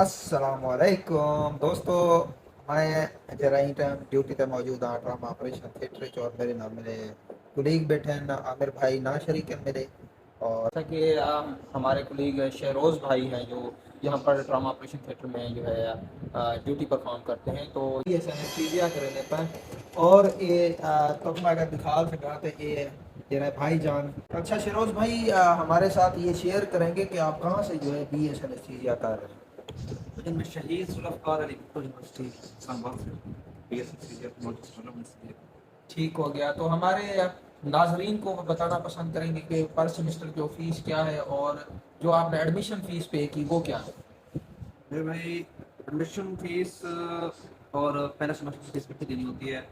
अस्सलामुअलैकुम दोस्तों। मैं जराई टाइम ड्यूटी पे मौजूद हाँ ड्रामा ऑपरेशन थिएटर और मेरे नाल मेरे कुलीग बैठे हैं आमिर भाई ना शरीक है मेरे। और जैसा कि हमारे कुलीग शहरोज़ भाई हैं जो यहाँ पर ड्रामा ऑपरेशन थिएटर में जो है ड्यूटी परफॉर्म करते हैं, तो ये एनेस्थीसिया कर लेता है। और ये तो मैं अगर दिखा सका तो ये जरा भाईजान। अच्छा शहरोज़ भाई हमारे साथ ये शेयर करेंगे कि आप कहाँ से जो है बी एस एनेस्थीसिया कर रहे हैं। लेकिन मैं शहीद जुल्फ़कार अली भुट्टो यूनिवर्सिटी इस्लामाबाद से BSc मॉडल। ठीक हो गया। तो हमारे नाजरीन को बताना पसंद करेंगे कि पर सेमेस्टर जो फीस क्या है और जो आपने एडमिशन फीस पे की वो क्या है। मेरे भाई एडमिशन फीस और पहला सेमेस्टर फीस कितनी देनी होती है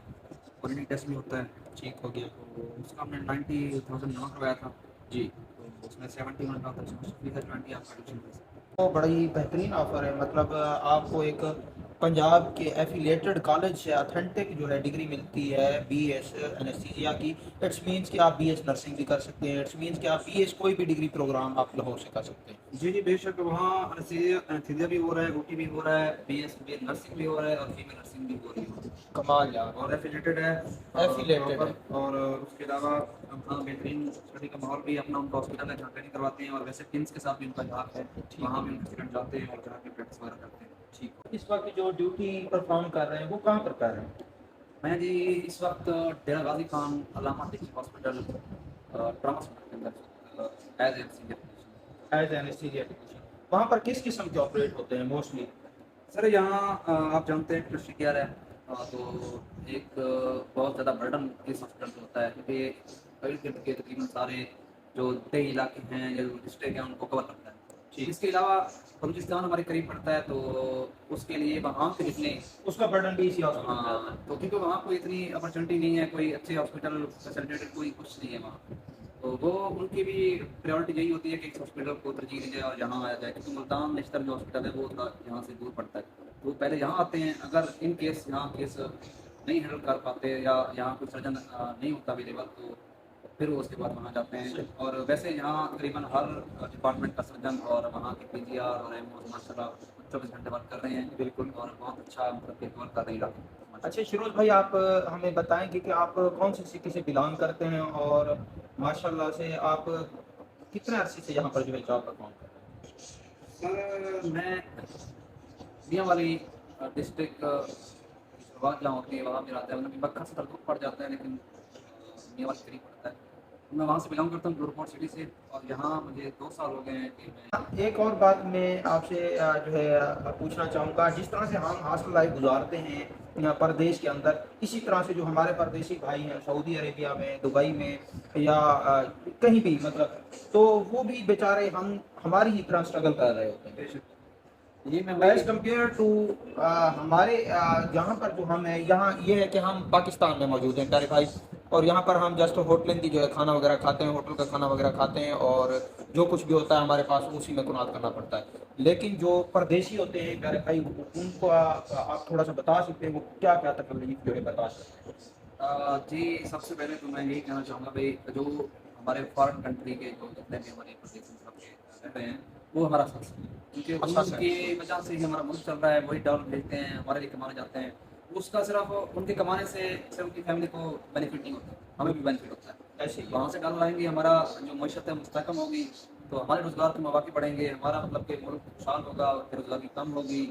और यूनिट टेस्ट भी होता है। ठीक हो गया। तो उसका हमने 90,000 जमा करवाया था। जी। तो उसमें 70 यूनिट का सेमेस्टर फीस है, 20 आपका एडमिशन फीस। तो बड़ी बेहतरीन ऑफर है, मतलब आपको एक पंजाब के एफिलेटेड कॉलेज से ऑथेंटिक जो है डिग्री मिलती है बी एस एनेस्थीसिया की। इट्स मीन्स कि आप बी एस नर्सिंग भी कर सकते हैं, इट्स मीन्स कि आप बी एस कोई भी डिग्री प्रोग्राम आप लाहौर से कर सकते हैं। जी जी बेशक, वहाँ एनेस्थीसिया भी हो रहा है, OT भी हो रहा है, BS नर्सिंग भी हो रहा है और फीमेल नर्सिंग भी हो रही है कमाल यार। और एफिलेटेड है। एफिलेटेड है। प्रॉपर। और उसके अलावा अपना बेहतरीन स्टडी का माहौल भी, अपना उनका हॉस्पिटल है जहाँ ट्रेनिंग करवाते हैं और वैसे टीम्स के साथ भी उनका जहाँ है ठीक वहाँ है। भी उनके स्टूडेंट जाते हैं और जहाँ की प्रैक्टिस वगैरह करते हैं। ठीक। इस वक्त जो ड्यूटी परफॉर्म कर रहे हैं वो कहाँ पर कर रहे हैं। मैं जी इस वक्त डेरा गाजी खान अलामा डिस्ट्रिक्ट हॉस्पिटल ट्रामा सेंटर के अंदर as an senior physician. As anaesthesia technician वहाँ पर किस किस्म के ऑपरेट होते हैं मोस्टली। सर यहाँ आप जानते हैं इंडस्ट्री केयर है। तो एक बहुत ज़्यादा बर्डन इस हॉस्पिटल पे होता है क्योंकि कई के तकरीबन सारे जो तय इलाके हैं या जो डिस्ट्रिक्ट हैं उनको कवर करता है। ठीक। इसके अलावा बलूचिस्तान हमारे करीब पड़ता है, तो उसके लिए वहाँ के जितने उसका बर्डन भी इसी हॉस्पिटल में आता हाँ, तो क्योंकि वहाँ कोई इतनी अपॉर्चुनिटी नहीं है, कोई अच्छे हॉस्पिटल फैसिलिटेटेड कोई कुछ नहीं है वहाँ। तो वो उनकी भी प्रायोरिटी यही होती है कि इस हॉस्पिटल को तरजीह दी जाए और यहाँ आया जाए, क्योंकि मुल्तान नेशनल जो हॉस्पिटल है वो थोड़ा यहाँ से दूर पड़ता है। तो पहले यहाँ आते हैं, अगर इन केस यहाँ केस नहीं हैंडल कर पाते या यहाँ कोई सर्जन नहीं होता अवेलेबल, तो फिर वो उसके बाद वहाँ जाते हैं। और वैसे यहाँ तकरीबन हर डिपार्टमेंट का सर्जन और वहाँ के PGR और MO माशाल्लाह 24 घंटे वर्क कर रहे हैं। बिल्कुल। और बहुत अच्छा मतलब पेपर वर्क कर रहे हैं इलाके। अच्छा शिरोज भाई आप हमें बताएंगे कि आप कौन सी सिटी से बिलोंग करते हैं और माशाल्लाह से आप कितने अरसे से यहाँ पर जो है जॉब परफॉर्म कर रहे सर मैं मियाँ वाली डिस्ट्रिक्ट शुरुआत जहाँ होती है वहाँ मेरा आता है, मतलब मक्खा से दूर पड़ जाता है लेकिन मियाँ वाली करीब पड़ता है। तो मैं वहाँ से बिलोंग करता हूँ, गुरुपोर्ट सिटी से, और यहाँ मुझे 2 साल हो गए हैं कि मैं। हैं। एक और बात मैं आपसे जो है पूछना चाहूँगा, जिस तरह से हम हॉस्टल लाइफ गुजारते हैं परदेश के अंदर, इसी तरह से जो हमारे परदेशी भाई हैं सऊदी अरेबिया में, दुबई में या कहीं भी, मतलब तो वो भी बेचारे हम हमारी ही तरह स्ट्रगल कर रहे होते हैं ये मैं एज वही कम्पेयर टू हमारे यहाँ पर जो हम है, यहाँ ये है कि हम पाकिस्तान में मौजूद हैं प्यारे भाई। और यहाँ पर हम जस्ट होटल की जो है खाना वगैरह खाते हैं, होटल का खाना वगैरह खाते हैं और जो कुछ भी होता है हमारे पास उसी में कुनात करना पड़ता है। लेकिन जो परदेशी होते हैं प्यारे भाई उनको आप थोड़ा सा बता सकते हैं वो क्या क्या तकलीफ जो है बता सकते हैं। जी सबसे पहले तो मैं यही कहना चाहूँगा भाई, जो हमारे फॉरेन कंट्री के जो जितने भी हमारे प्रदेश में सबके रहते हैं वो हमारा साथ है, क्योंकि अच्छा सर। उनकी वजह से ही हमारा मुल्क चल रहा है, वही डॉलर भेजते हैं हमारे लिए कमाने जाते हैं। उसका सिर्फ उनके कमाने से उनकी फैमिली को बेनिफिट नहीं होता, हमें भी बेनिफिट होता है। ऐसे ही है। वहाँ से डॉलर आएंगे, हमारा जो मैशत है मुस्तकम होगी, तो हमारे रोज़गार के मौके बढ़ेंगे, हमारा मतलब कि मुल्क खुशहाल होगा, बेरोजगारी कम होगी,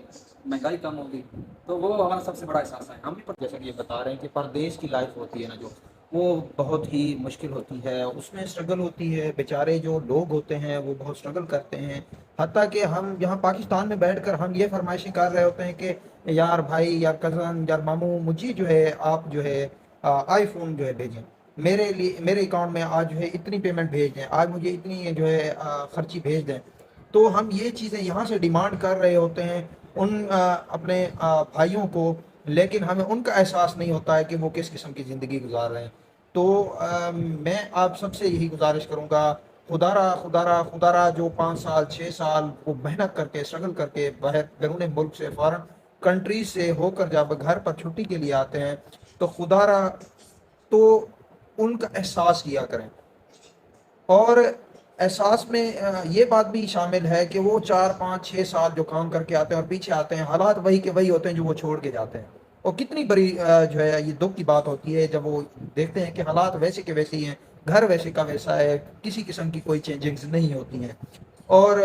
महंगाई कम होगी। तो वो हमारा सबसे बड़ा एहसास है। हम भी जैसा कि ये बता रहे हैं कि परदेश की लाइफ होती है ना जो, वो बहुत ही मुश्किल होती है, उसमें स्ट्रगल होती है, बेचारे जो लोग होते हैं वो बहुत स्ट्रगल करते हैं। हत्ता कि हम यहाँ पाकिस्तान में बैठकर हम ये फरमाइशें कर रहे होते हैं कि यार भाई यार कज़न यार मामू मुझे जो है आप जो है आईफोन जो है भेजें, मेरे लिए मेरे अकाउंट में आज जो है इतनी पेमेंट भेज दें, आज मुझे इतनी जो है खर्ची भेज दें। तो हम ये चीज़ें यहाँ से डिमांड कर रहे होते हैं उन अपने भाइयों को, लेकिन हमें उनका एहसास नहीं होता है कि वो किस किस्म की ज़िंदगी गुजार रहे हैं। तो मैं आप सबसे यही गुजारिश करूँगा, खुदारा खुदारा खुदारा जो 5 साल 6 साल वो मेहनत करके स्ट्रगल करके बाहर बैरून मुल्क से फॉरेन कंट्री से होकर जब घर पर छुट्टी के लिए आते हैं, तो खुदारा तो उनका एहसास किया करें। और एहसास में ये बात भी शामिल है कि वो 4 5 6 साल जो काम करके आते हैं और पीछे आते हैं, हालात वही के वही होते हैं जो वो छोड़ के जाते हैं। और कितनी बड़ी जो है ये दुख की बात होती है जब वो देखते हैं कि हालात वैसे के वैसे ही हैं, घर वैसे का वैसा है, किसी किस्म की कोई चेंजिंग्स नहीं होती हैं। और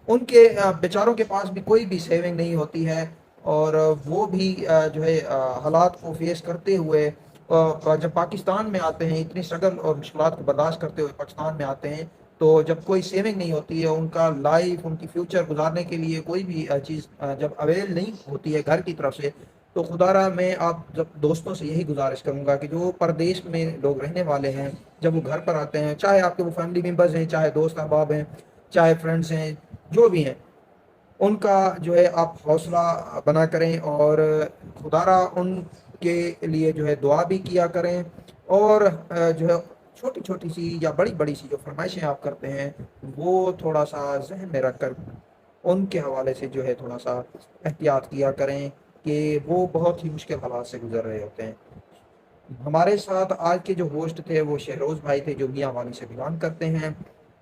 उनके बेचारों के पास भी कोई भी सेविंग नहीं होती है। और वो भी जो है हालात को फेस करते हुए जब पाकिस्तान में आते हैं, इतनी स्ट्रगल और मुश्किलात को बर्दाश्त करते हुए पाकिस्तान में आते हैं, तो जब कोई सेविंग नहीं होती है, उनका लाइफ उनकी फ्यूचर गुजारने के लिए कोई भी चीज़ जब अवेल नहीं होती है घर की तरफ से, तो खुदारा मैं आप जब दोस्तों से यही गुजारिश करूंगा कि जो परदेश में लोग रहने वाले हैं, जब वो घर पर आते हैं, चाहे आपके वो फैमिली मेम्बर्स हैं, चाहे दोस्त अहबाब हैं, चाहे फ्रेंड्स हैं, जो भी हैं, उनका जो है आप हौसला बना करें और खुदारा उनके लिए जो है दुआ भी किया करें। और जो है छोटी छोटी सी या बड़ी बड़ी सी जो फरमाइशें आप करते हैं, वो थोड़ा सा जहन में रख कर उनके हवाले से जो है थोड़ा सा एहतियात किया करें कि वो बहुत ही मुश्किल हालात से गुजर रहे होते हैं। हमारे साथ आज के जो होस्ट थे वो शहरोज भाई थे, जो मियाँ वाली से बिलोंग करते हैं।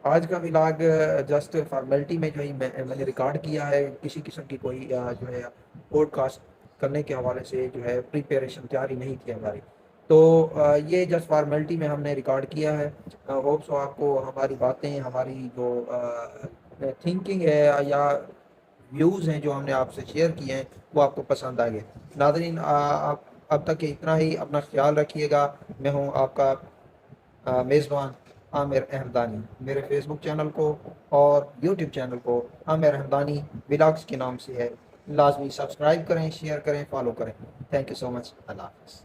आज का व्लॉग जस्ट फॉर्मेलिटी में जो है मैंने रिकॉर्ड किया है, किसी किस्म की कोई जो है पॉडकास्ट करने के हवाले से जो है प्रिपरेशन तैयारी नहीं थी हमारी। तो ये जस्ट फॉर्मेलिटी में हमने रिकॉर्ड किया है। होप सो आपको हमारी बातें, हमारी जो थिंकिंग है या व्यूज़ हैं जो हमने आपसे शेयर किए हैं, वो आपको पसंद आ गए। नाज़रीन, आप अब तक इतना ही, अपना ख्याल रखिएगा। मैं हूँ आपका मेज़बान आमिर अहमदानी। मेरे फेसबुक चैनल को और यूट्यूब चैनल को आमिर अहमदानी व्लॉग्स के नाम से है। लाजमी सब्सक्राइब करें, शेयर करें, फॉलो करें। Thank you so much. अल्लाह हाफ़िज़।